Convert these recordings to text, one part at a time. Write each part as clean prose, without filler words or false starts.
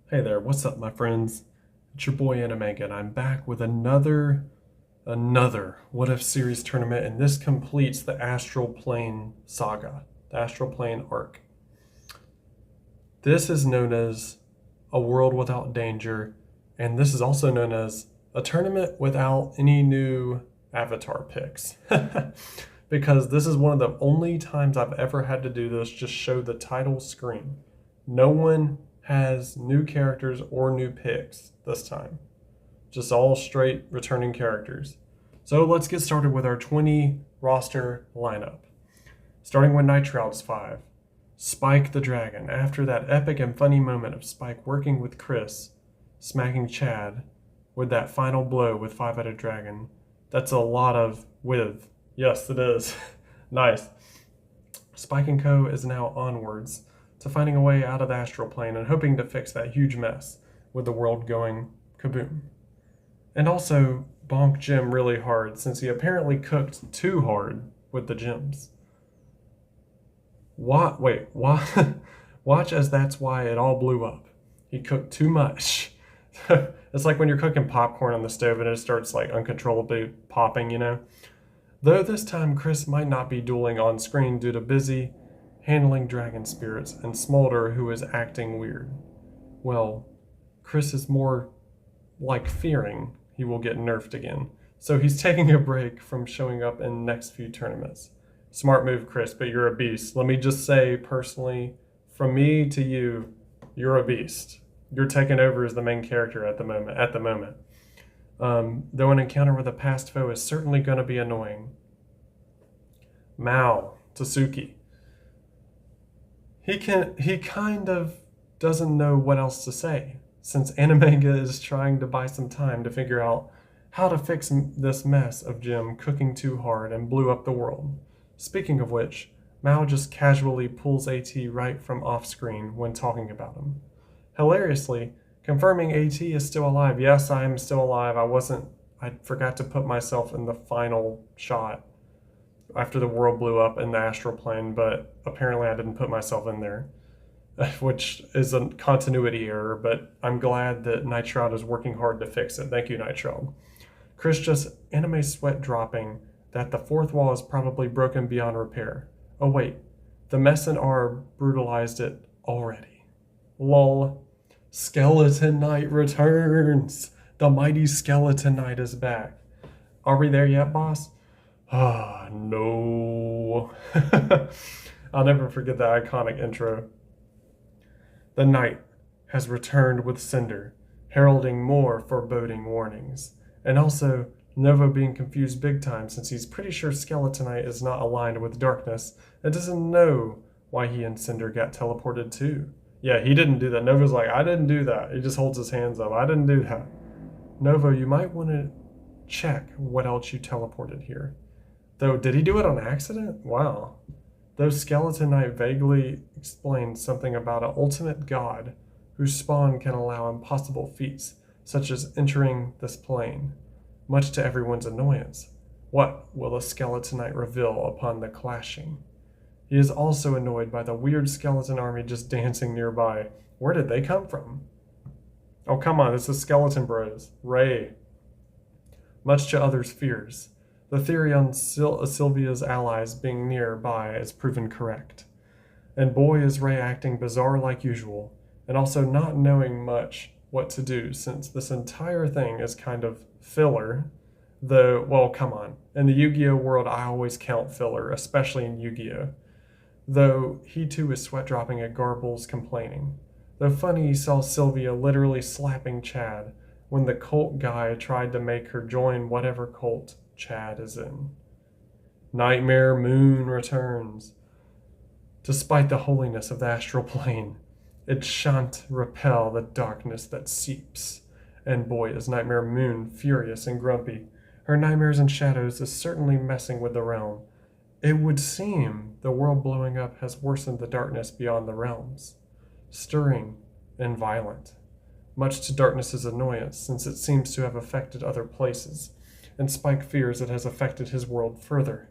Hey there, what's up, my friends? It's your boy Animega, and I'm back with another What If series tournament, and this completes the Astral Plane saga, the Astral Plane arc. This is known as a world without danger, and this is also known as a tournament without any new avatar picks. Because this is one of the only times I've ever had to do this, just show the title screen. No one has new characters or new picks this time. Just all straight returning characters. So let's get started with our 20 roster lineup. Starting with Nitrouts 5. Spike the Dragon. After that epic and funny moment of Spike working with Chris, smacking Chad with that final blow with 5-headed dragon. That's a lot of with. Yes, it is. Nice. Spike and Co. is now onwards to finding a way out of the astral plane and hoping to fix that huge mess with the world going kaboom. And also bonk Jim really hard since he apparently cooked too hard with the gems. What? Wait, what? Watch as that's why it all blew up. He cooked too much. It's like when you're cooking popcorn on the stove and it starts like uncontrollably popping, you know? Though this time Chris might not be dueling on screen due to busy handling dragon spirits and Smolder, who is acting weird. Well, Chris is more like fearing he will get nerfed again, so he's taking a break from showing up in next few tournaments. Smart move, Chris, but you're a beast. Let me just say personally, from me to you, you're a beast. You're taking over as the main character at the moment. Though an encounter with a past foe is certainly going to be annoying. Mao, Tasuki. He kind of doesn't know what else to say, since Animanga is trying to buy some time to figure out how to fix this mess of Jim cooking too hard and blew up the world. Speaking of which, Mao just casually pulls AT right from off-screen when talking about him. Hilariously, confirming AT is still alive. Yes, I am still alive. I forgot to put myself in the final shot after the world blew up in the astral plane, but apparently I didn't put myself in there, which is a continuity error, but I'm glad that Nitroud is working hard to fix it. Thank you, Nitroud. Chris just anime sweat dropping that the fourth wall is probably broken beyond repair. Oh wait, the mess in R brutalized it already. Lol. Skeleton Knight returns! The mighty Skeleton Knight is back. Are we there yet, boss? Ah, no. I'll never forget that iconic intro. The knight has returned with Cinder, heralding more foreboding warnings. And also, Novo being confused big time since he's pretty sure Skeletonite is not aligned with darkness and doesn't know why he and Cinder got teleported too. Yeah, he didn't do that. Novo's like, I didn't do that. He just holds his hands up. I didn't do that. Novo, you might want to check what else you teleported here. Though, did he do it on accident? Wow. Though Skeleton Knight vaguely explains something about an ultimate god whose spawn can allow impossible feats, such as entering this plane, much to everyone's annoyance. What will the Skeleton Knight reveal upon the clashing? He is also annoyed by the weird skeleton army just dancing nearby. Where did they come from? Oh, come on, this is Skeleton Bros. Ray. Much to others' fears, the theory on Sylvia's allies being nearby is proven correct. And boy is Ray acting bizarre like usual, and also not knowing much what to do since this entire thing is kind of filler. Though, well, come on. In the Yu-Gi-Oh world, I always count filler, especially in Yu-Gi-Oh. Though he too is sweat dropping at Garbles complaining. Though funny, he saw Sylvia literally slapping Chad when the cult guy tried to make her join whatever cult Chad is in. Nightmare Moon returns. Despite the holiness of the astral plane, it shan't repel the darkness that seeps. And boy, is Nightmare Moon furious and grumpy. Her nightmares and shadows is certainly messing with the realm. It would seem the world blowing up has worsened the darkness beyond the realms, stirring and violent, much to Darkness's annoyance since it seems to have affected other places, and Spike fears it has affected his world further.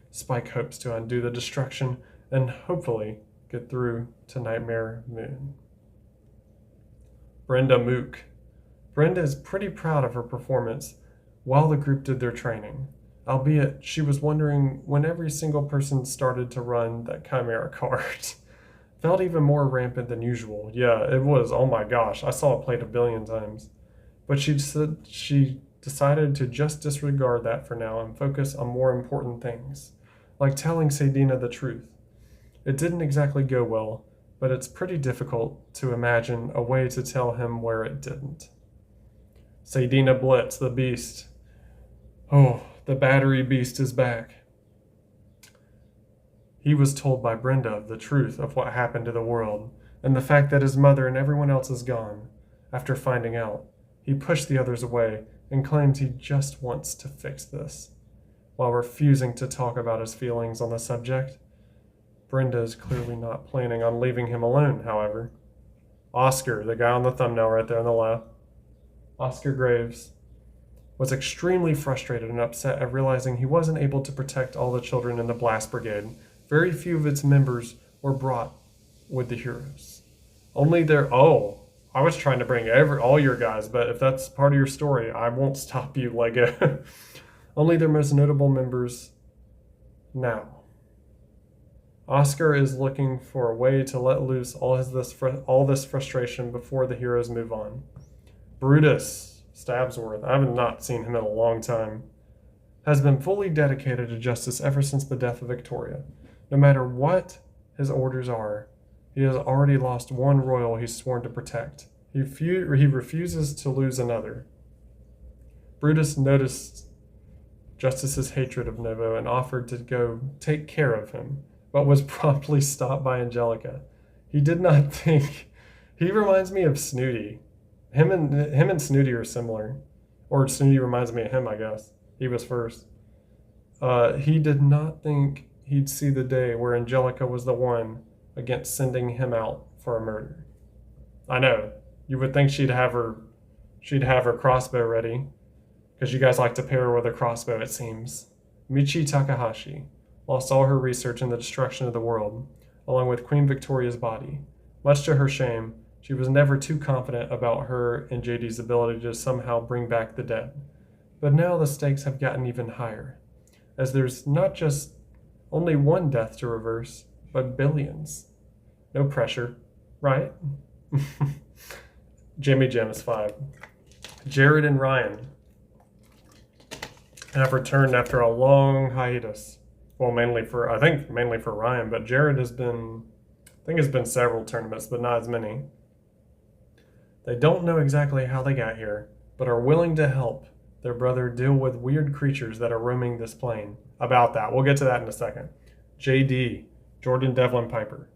Spike hopes to undo the destruction and hopefully get through to Nightmare Moon. Brenda Mook. Brenda is pretty proud of her performance while the group did their training, albeit she was wondering when every single person started to run that Chimera card. Felt even more rampant than usual. Yeah, it was. Oh my gosh, I saw it played a billion times. But she decided to just disregard that for now and focus on more important things, like telling Sadina the truth. It didn't exactly go well, but it's pretty difficult to imagine a way to tell him where it didn't. Sadina Blitz, the beast. Oh, the battery beast is back. He was told by Brenda the truth of what happened to the world, and the fact that his mother and everyone else is gone. After finding out, he pushed the others away and claims he just wants to fix this, while refusing to talk about his feelings on the subject. Brenda is clearly not planning on leaving him alone, however. Oscar, the guy on the thumbnail right there on the left, Oscar Graves, was extremely frustrated and upset at realizing he wasn't able to protect all the children in the Blast Brigade. Very few of its members were brought with the heroes. Only their... Oh, I was trying to bring all your guys, but if that's part of your story, I won't stop you, Lego. Only their most notable members now. Oscar is looking for a way to let loose all this frustration before the heroes move on. Brutus Stabsworth, I have not seen him in a long time, has been fully dedicated to justice ever since the death of Victoria. No matter what his orders are, he has already lost one royal he's sworn to protect. He refuses to lose another. Brutus noticed Justice's hatred of Novo and offered to go take care of him, but was promptly stopped by Angelica. He did not think... He reminds me of Snooty. Him and Snooty are similar. Or Snooty reminds me of him, I guess. He was first. He did not think he'd see the day where Angelica was the one against sending him out for a murder. I know. You would think she'd have her crossbow ready, because you guys like to pair her with a crossbow, it seems. Michi Takahashi lost all her research in the destruction of the world, along with Queen Victoria's body. Much to her shame, she was never too confident about her and JD's ability to somehow bring back the dead. But now the stakes have gotten even higher, as there's not just only one death to reverse, but billions. No pressure, right? Jimmy Jam is 5. Jared and Ryan have returned after a long hiatus. Well, mainly for Ryan, but Jared has been several tournaments, but not as many. They don't know exactly how they got here, but are willing to help their brother deal with weird creatures that are roaming this plane. About that, we'll get to that in a second. JD, Jordan Devlin Piper,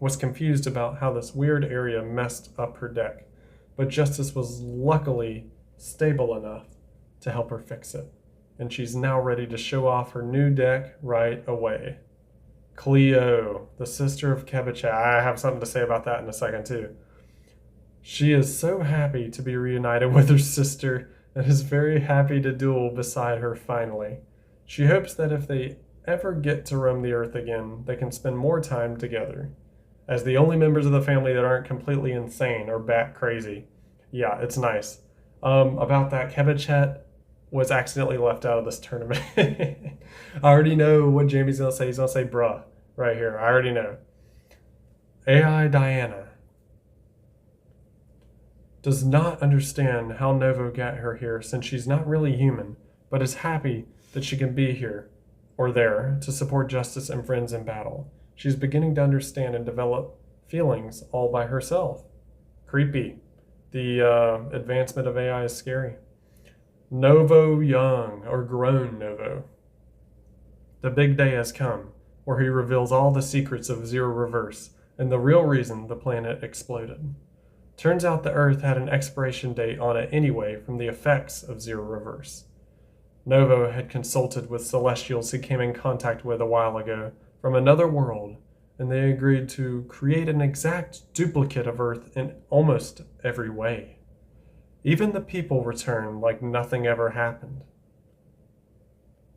was confused about how this weird area messed up her deck, but Justice was luckily stable enough to help her fix it, and she's now ready to show off her new deck right away. Cleo, the sister of Kebicha. I have something to say about that in a second too. She is so happy to be reunited with her sister and is very happy to duel beside her finally. She hopes that if they ever get to roam the earth again, they can spend more time together, as the only members of the family that aren't completely insane or bat crazy. Yeah, it's nice. About that, Kebichet was accidentally left out of this tournament. I already know what Jamie's going to say. He's going to say bruh right here. I already know. AI Diana does not understand how Novo got her here, since she's not really human, but is happy that she can be here or there to support Justice and friends in battle. She's beginning to understand and develop feelings all by herself. Creepy. The advancement of AI is scary. Novo young, or grown Novo. The big day has come, where he reveals all the secrets of Zero Reverse and the real reason the planet exploded. Turns out the Earth had an expiration date on it anyway from the effects of Zero Reverse. Novo had consulted with Celestials he came in contact with a while ago from another world, and they agreed to create an exact duplicate of Earth in almost every way. Even the people return like nothing ever happened.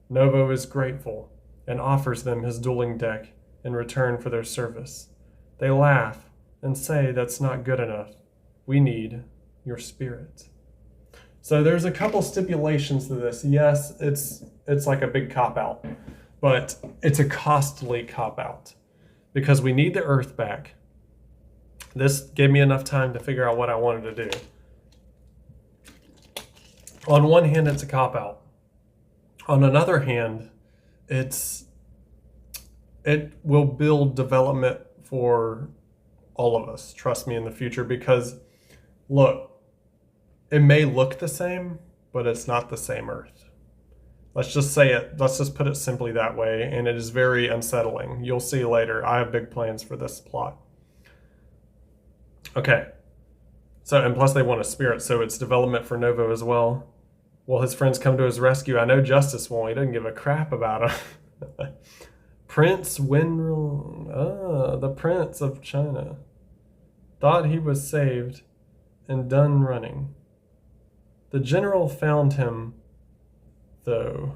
Novo is grateful and offers them his dueling deck in return for their service. They laugh and say that's not good enough, we need your spirit. So there's a couple stipulations to this. Yes, it's like a big cop-out, but it's a costly cop-out because we need the earth back. This gave me enough time to figure out what I wanted to do. On one hand, it's a cop-out. On another hand, it will build development for all of us, trust me, in the future, because look, it may look the same, but it's not the same Earth. Let's just say it. Let's just put it simply that way, and it is very unsettling. You'll see later. I have big plans for this plot. Okay. So, and plus they want a spirit, so it's development for Novo as well. Will his friends come to his rescue? I know Justice won't. He doesn't give a crap about him. Prince Wenril, the Prince of China, thought he was saved and done running. The general found him, though,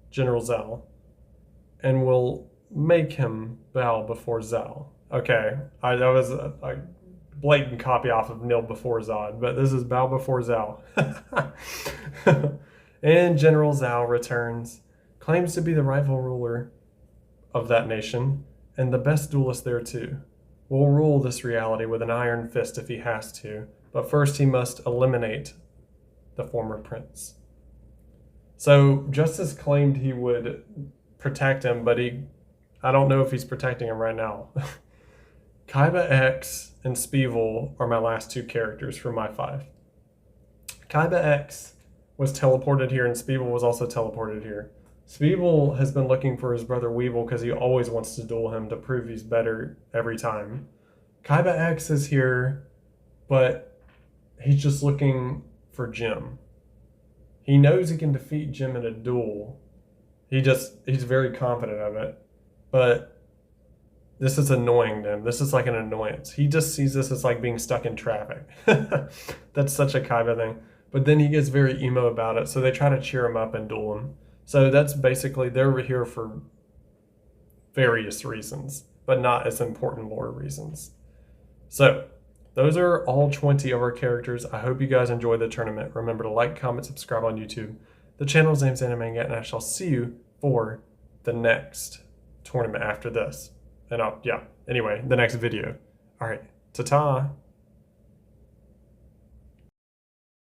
General Zhao, and will make him bow before Zhao. Okay, that was a blatant copy off of Nil before Zod, but this is bow before Zhao. And General Zhao returns, claims to be the rightful ruler of that nation, and the best duelist there too. Will rule this reality with an iron fist if he has to, but first he must eliminate the former prince. So Justice claimed he would protect him, but I don't know if he's protecting him right now. Kaiba X and Spievel are my last two characters for my 5. Kaiba X was teleported here, and Spievel was also teleported here. Spievel has been looking for his brother Weevil because he always wants to duel him to prove he's better every time. Kaiba X is here, but he's just looking for Jim. He knows he can defeat Jim in a duel. He's very confident of it, but this is annoying to him. This is like an annoyance. He just sees this as like being stuck in traffic. That's such a Kaiba thing. But then he gets very emo about it, so they try to cheer him up and duel him. So that's basically, they're here for various reasons, but not as important lore reasons. So those are all 20 of our characters. I hope you guys enjoyed the tournament. Remember to like, comment, subscribe on YouTube. The channel's name's Animanga, and I shall see you for the next tournament after this. And anyway, the next video. All right, ta-ta.